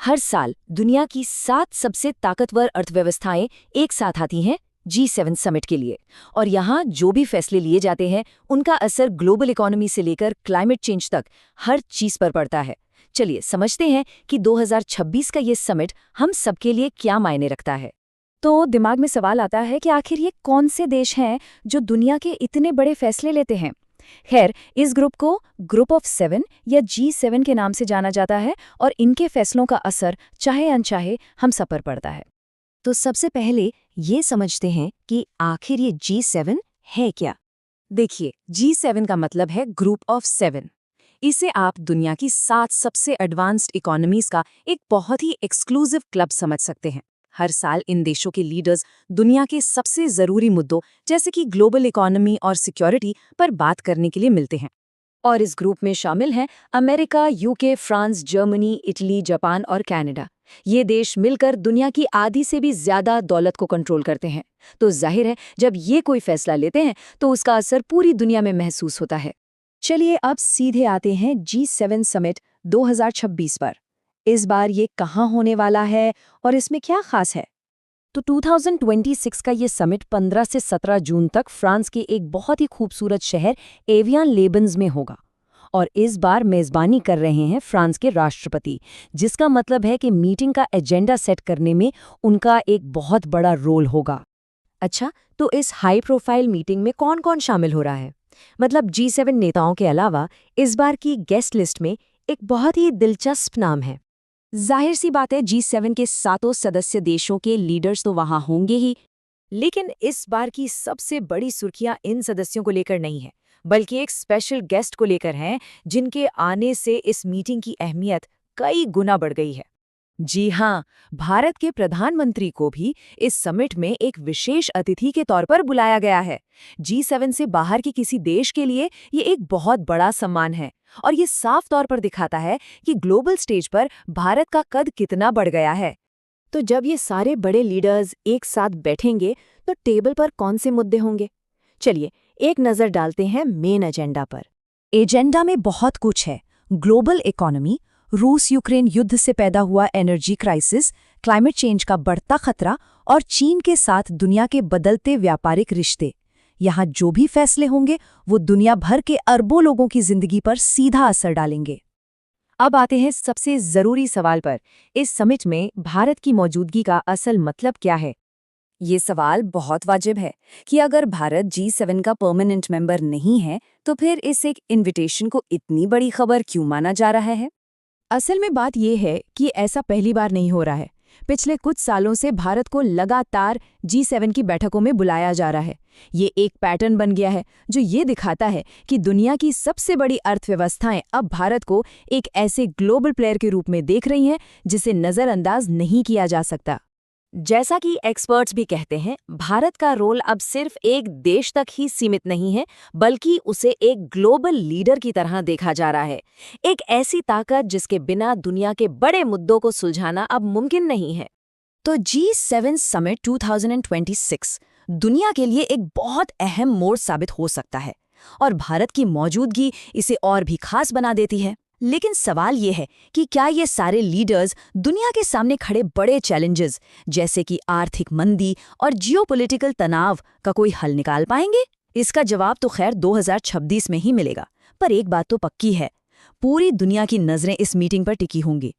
हर साल दुनिया की 7 सबसे ताकतवर अर्थव्यवस्थाएं एक साथ आती हैं G7 समिट के लिए। और यहाँ जो भी फैसले लिए जाते हैं उनका असर ग्लोबल इकोनॉमी से लेकर क्लाइमेट चेंज तक हर चीज पर पड़ता है। चलिए समझते हैं कि 2026 का ये समिट हम सबके लिए क्या मायने रखता है। तो दिमाग में सवाल आता है कि आखिर ये कौन से देश हैं जो दुनिया के इतने बड़े फैसले लेते हैं। खैर, इस ग्रुप को ग्रुप ऑफ 7 या G7 के नाम से जाना जाता है और इनके फैसलों का असर चाहे अनचाहे हम सब पर पड़ता है। तो सबसे पहले ये समझते हैं कि आखिर ये G7 है क्या। देखिए, G7 का मतलब है ग्रुप ऑफ 7। इसे आप दुनिया की 7 सबसे एडवांस्ड इकोनॉमीज का एक बहुत ही एक्सक्लूसिव क्लब समझ सकते हैं। हर साल इन देशों के लीडर्स दुनिया के सबसे ज़रूरी मुद्दों जैसे कि ग्लोबल इकोनॉमी और सिक्योरिटी पर बात करने के लिए मिलते हैं। और इस ग्रुप में शामिल हैं America, UK, France, Germany, Italy, Japan और कनाडा। ये देश मिलकर दुनिया की आधी से भी ज़्यादा दौलत को कंट्रोल करते हैं। तो जाहिर है, जब ये कोई फैसला लेते हैं तो उसका असर पूरी दुनिया में महसूस होता है। चलिए अब सीधे आते हैं G7 समिट 2026 पर। इस बार ये कहाँ होने वाला है और इसमें क्या खास है? तो 2026 का ये समिट 15 से 17 जून तक फ्रांस के एक बहुत ही खूबसूरत शहर एवियन लेबन्स में होगा। और इस बार मेज़बानी कर रहे हैं फ्रांस के राष्ट्रपति, जिसका मतलब है कि मीटिंग का एजेंडा सेट करने में उनका एक बहुत बड़ा रोल होगा। अच्छा, तो इस हाई प्रोफाइल मीटिंग में कौन-कौन शामिल हो रहा है? मतलब G7 नेताओं के अलावा इस बार की गेस्ट लिस्ट में एक बहुत ही दिलचस्प नाम है। जाहिर सी बात है, G7 के 7 सदस्य देशों के लीडर्स तो वहां होंगे ही, लेकिन इस बार की सबसे बड़ी सुर्खियां इन सदस्यों को लेकर नहीं है, बल्कि एक स्पेशल गेस्ट को लेकर हैं, जिनके आने से इस मीटिंग की अहमियत कई गुना बढ़ गई है। जी हाँ, भारत के प्रधानमंत्री को भी इस समिट में एक विशेष अतिथि के तौर पर बुलाया गया है। G7 से बाहर के किसी देश के लिए ये एक बहुत बड़ा सम्मान है और ये साफ तौर पर दिखाता है कि ग्लोबल स्टेज पर भारत का कद कितना बढ़ गया है। तो जब ये सारे बड़े लीडर्स एक साथ बैठेंगे तो टेबल पर कौन से मुद्दे होंगे? चलिए एक नज़र डालते हैं मेन एजेंडा पर। एजेंडा में बहुत कुछ है। ग्लोबल इकोनॉमी, रूस यूक्रेन युद्ध से पैदा हुआ एनर्जी क्राइसिस, क्लाइमेट चेंज का बढ़ता खतरा और चीन के साथ दुनिया के बदलते व्यापारिक रिश्ते। यहाँ जो भी फैसले होंगे वो दुनिया भर के अरबों लोगों की जिंदगी पर सीधा असर डालेंगे। अब आते हैं सबसे जरूरी सवाल पर, इस समिट में भारत की मौजूदगी का असल मतलब क्या है? ये सवाल बहुत वाजिब है कि अगर भारत G7 का परमानेंट मेंबर नहीं है तो फिर इस एक इन्विटेशन को इतनी बड़ी खबर क्यों माना जा रहा है? असल में बात यह है कि ऐसा पहली बार नहीं हो रहा है। पिछले कुछ सालों से भारत को लगातार G7 की बैठकों में बुलाया जा रहा है। ये एक पैटर्न बन गया है जो ये दिखाता है कि दुनिया की सबसे बड़ी अर्थव्यवस्थाएं अब भारत को एक ऐसे ग्लोबल प्लेयर के रूप में देख रही हैं जिसे नज़रअंदाज नहीं किया जा सकता। जैसा कि एक्सपर्ट्स भी कहते हैं, भारत का रोल अब सिर्फ एक देश तक ही सीमित नहीं है, बल्कि उसे एक ग्लोबल लीडर की तरह देखा जा रहा है। एक ऐसी ताकत जिसके बिना दुनिया के बड़े मुद्दों को सुलझाना अब मुमकिन नहीं है। तो G7 समिट 2026 दुनिया के लिए एक बहुत अहम मोड़ साबित हो सकता है और भारत की मौजूदगी इसे और भी खास बना देती है। लेकिन सवाल ये है कि क्या ये सारे लीडर्स दुनिया के सामने खड़े बड़े चैलेंजेस जैसे कि आर्थिक मंदी और जियोपॉलिटिकल तनाव का कोई हल निकाल पाएंगे? इसका जवाब तो खैर 2026 में ही मिलेगा। पर एक बात तो पक्की है, पूरी दुनिया की नज़रें इस मीटिंग पर टिकी होंगी